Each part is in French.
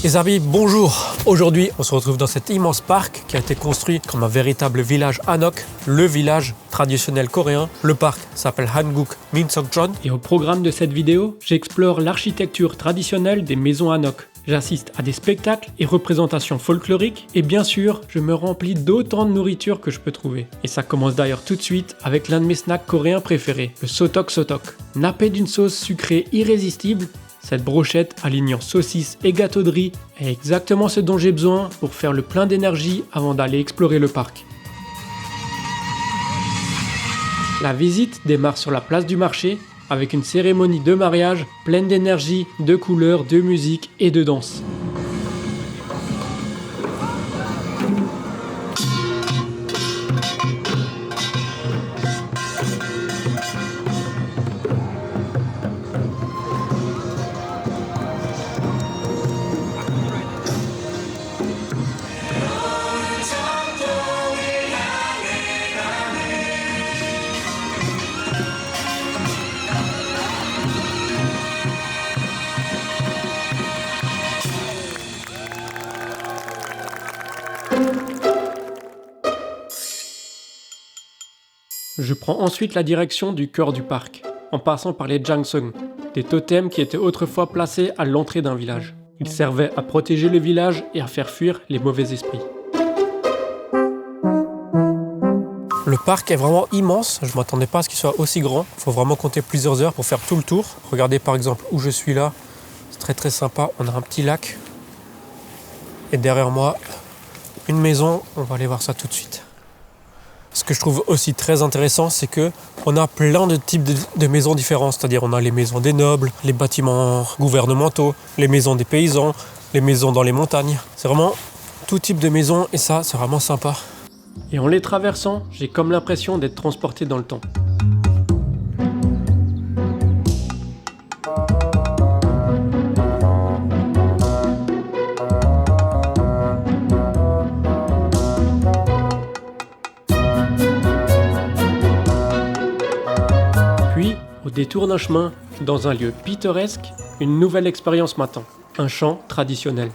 Les amis, bonjour. Aujourd'hui, on se retrouve dans cet immense parc qui a été construit comme un véritable village Hanok, le village traditionnel coréen. Le parc s'appelle Hanguk Minsokjeon. Et au programme de cette vidéo, j'explore l'architecture traditionnelle des maisons Hanok. J'assiste à des spectacles et représentations folkloriques et bien sûr, je me remplis d'autant de nourriture que je peux trouver. Et ça commence d'ailleurs tout de suite avec l'un de mes snacks coréens préférés, le sotok sotok. Nappé d'une sauce sucrée irrésistible, cette brochette alignant saucisses et gâteaux de riz est exactement ce dont j'ai besoin pour faire le plein d'énergie avant d'aller explorer le parc. La visite démarre sur la place du marché avec une cérémonie de mariage pleine d'énergie, de couleurs, de musique et de danse. Je prends ensuite la direction du cœur du parc, en passant par les Jangsung, des totems qui étaient autrefois placés à l'entrée d'un village. Ils servaient à protéger le village et à faire fuir les mauvais esprits. Le parc est vraiment immense, je ne m'attendais pas à ce qu'il soit aussi grand. Il faut vraiment compter plusieurs heures pour faire tout le tour. Regardez par exemple où je suis là, c'est très sympa, on a un petit lac. Et derrière moi, une maison, on va aller voir ça tout de suite. Ce que je trouve aussi très intéressant, c'est que on a plein de types de maisons différents. C'est-à-dire on a les maisons des nobles, les bâtiments gouvernementaux, les maisons des paysans, les maisons dans les montagnes. C'est vraiment tout type de maisons et ça, c'est vraiment sympa. Et en les traversant, j'ai comme l'impression d'être transporté dans le temps. Au détour d'un chemin, dans un lieu pittoresque, une nouvelle expérience m'attend. Un chant traditionnel.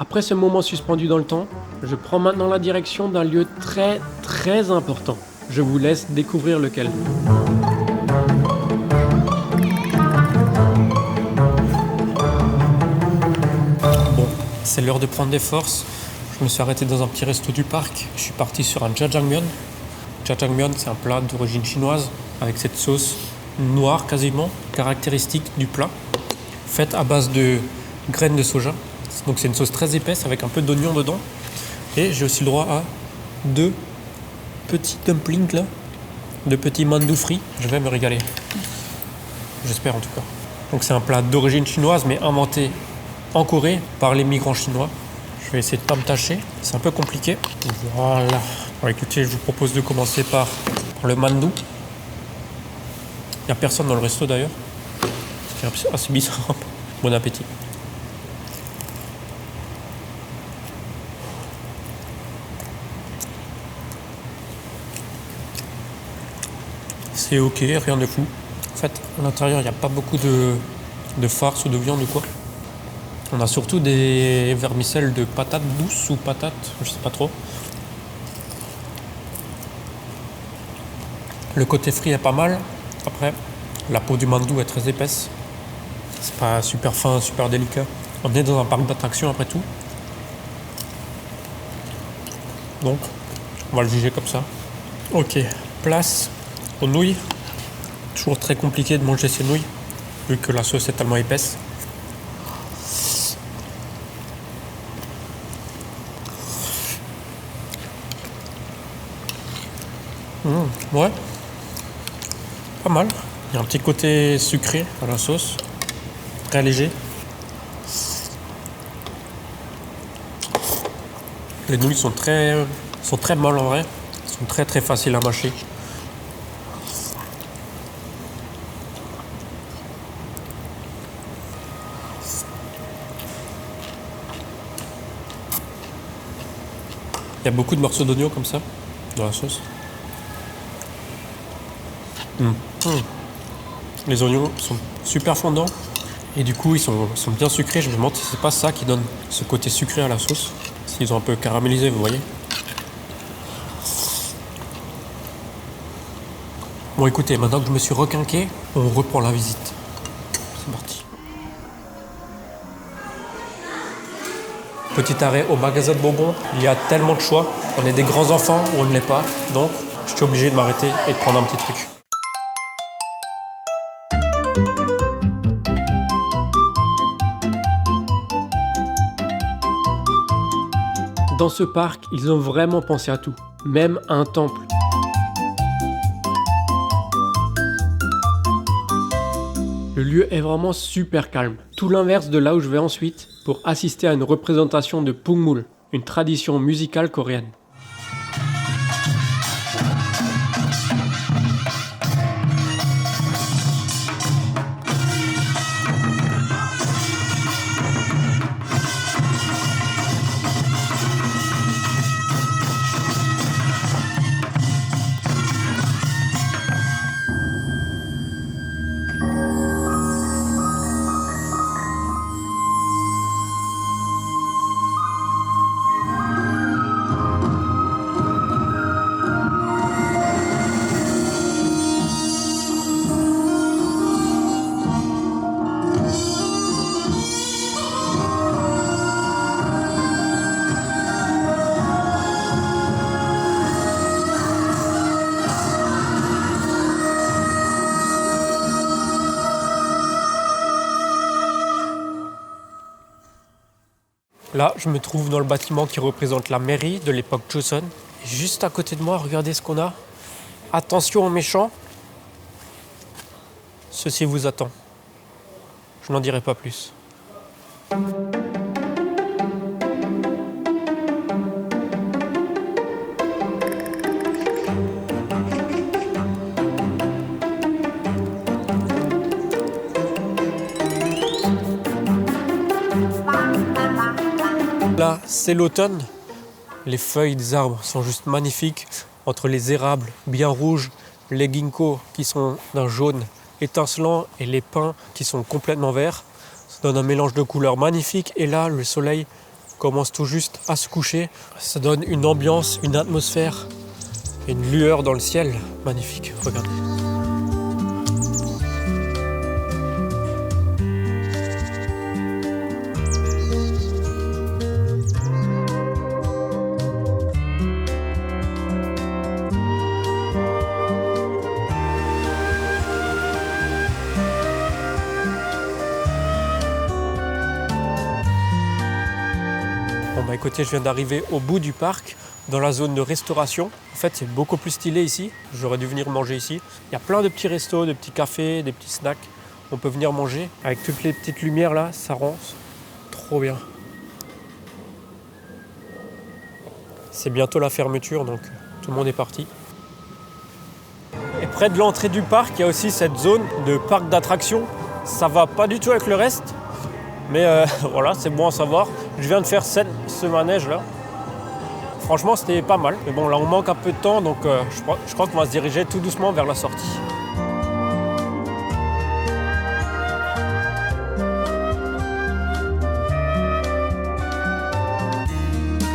Après ce moment suspendu dans le temps, je prends maintenant la direction d'un lieu très important. Je vous laisse découvrir lequel. Bon, c'est l'heure de prendre des forces. Je me suis arrêté dans un petit resto du parc. Je suis parti sur un jjajangmyeon. Jjajangmyeon, c'est un plat d'origine chinoise avec cette sauce noire quasiment, caractéristique du plat, faite à base de graines de soja. Donc c'est une sauce très épaisse avec un peu d'oignon dedans. Et j'ai aussi le droit à 2 petits dumplings là, 2 petits mandu frits. Je vais me régaler. J'espère en tout cas. Donc c'est un plat d'origine chinoise mais inventé en Corée par les migrants chinois. Je vais essayer de ne pas me tâcher. C'est un peu compliqué. Voilà. Bon, écoutez, je vous propose de commencer par le mandu. Il n'y a personne dans le resto d'ailleurs. C'est assez bizarre. Bon appétit. C'est ok, rien de fou. En fait, à l'intérieur, il n'y a pas beaucoup de farce ou de viande ou quoi. On a surtout des vermicelles de patates douces ou patates, je sais pas trop. Le côté frit est pas mal. Après, la peau du mandou est très épaisse. C'est pas super fin, super délicat. On est dans un parc d'attractions après tout. Donc, on va le juger comme ça. Ok, place aux nouilles. Toujours très compliqué de manger ces nouilles, vu que la sauce est tellement épaisse. Ouais, pas mal. Il y a un petit côté sucré à la sauce, très léger. Les nouilles sont très molles en vrai, elles sont très faciles à mâcher. Il y a beaucoup de morceaux d'oignon comme ça dans la sauce. Les oignons sont super fondants et du coup ils sont bien sucrés. Je me demande si c'est pas ça qui donne ce côté sucré à la sauce. S'ils ont un peu caramélisé, vous voyez. Bon écoutez, maintenant que je me suis requinqué, on reprend la visite. C'est parti. Petit arrêt au magasin de bonbons. Il y a tellement de choix. On est des grands enfants ou on ne l'est pas. Donc je suis obligé de m'arrêter et de prendre un petit truc. Dans ce parc, ils ont vraiment pensé à tout, même à un temple. Le lieu est vraiment super calme, tout l'inverse de là où je vais ensuite pour assister à une représentation de Pungmul, une tradition musicale coréenne. Là, je me trouve dans le bâtiment qui représente la mairie de l'époque Joseon. Et juste à côté de moi, regardez ce qu'on a. Attention aux méchants. Ceci vous attend. Je n'en dirai pas plus. Là, c'est l'automne. Les feuilles des arbres sont juste magnifiques. Entre les érables bien rouges, les ginkgos qui sont d'un jaune étincelant et les pins qui sont complètement verts. Ça donne un mélange de couleurs magnifique. Et là, le soleil commence tout juste à se coucher. Ça donne une ambiance, une atmosphère, une lueur dans le ciel. Magnifique, regardez. Bon bah écoutez, je viens d'arriver au bout du parc, dans la zone de restauration. En fait, c'est beaucoup plus stylé ici. J'aurais dû venir manger ici. Il y a plein de petits restos, de petits cafés, des petits snacks. On peut venir manger. Avec toutes les petites lumières là, ça rend trop bien. C'est bientôt la fermeture, donc tout le monde est parti. Et près de l'entrée du parc, il y a aussi cette zone de parc d'attractions. Ça va pas du tout avec le reste. Mais voilà, c'est bon à savoir. Je viens de faire ce manège-là. Franchement, c'était pas mal. Mais bon, là, on manque un peu de temps, donc je crois qu'on va se diriger tout doucement vers la sortie.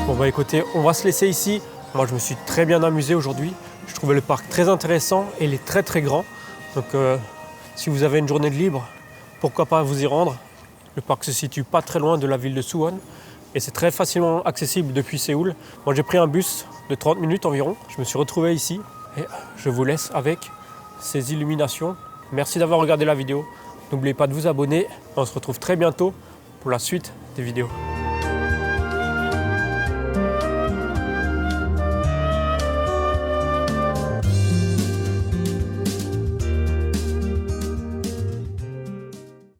Bon bah écoutez, on va se laisser ici. Moi, je me suis très bien amusé aujourd'hui. Je trouvais le parc très intéressant et il est très grand. Donc si vous avez une journée de libre, pourquoi pas vous y rendre. Le parc se situe pas très loin de la ville de Suwon et c'est très facilement accessible depuis Séoul. Moi j'ai pris un bus de 30 minutes environ, je me suis retrouvé ici et je vous laisse avec ces illuminations. Merci d'avoir regardé la vidéo, n'oubliez pas de vous abonner, on se retrouve très bientôt pour la suite des vidéos.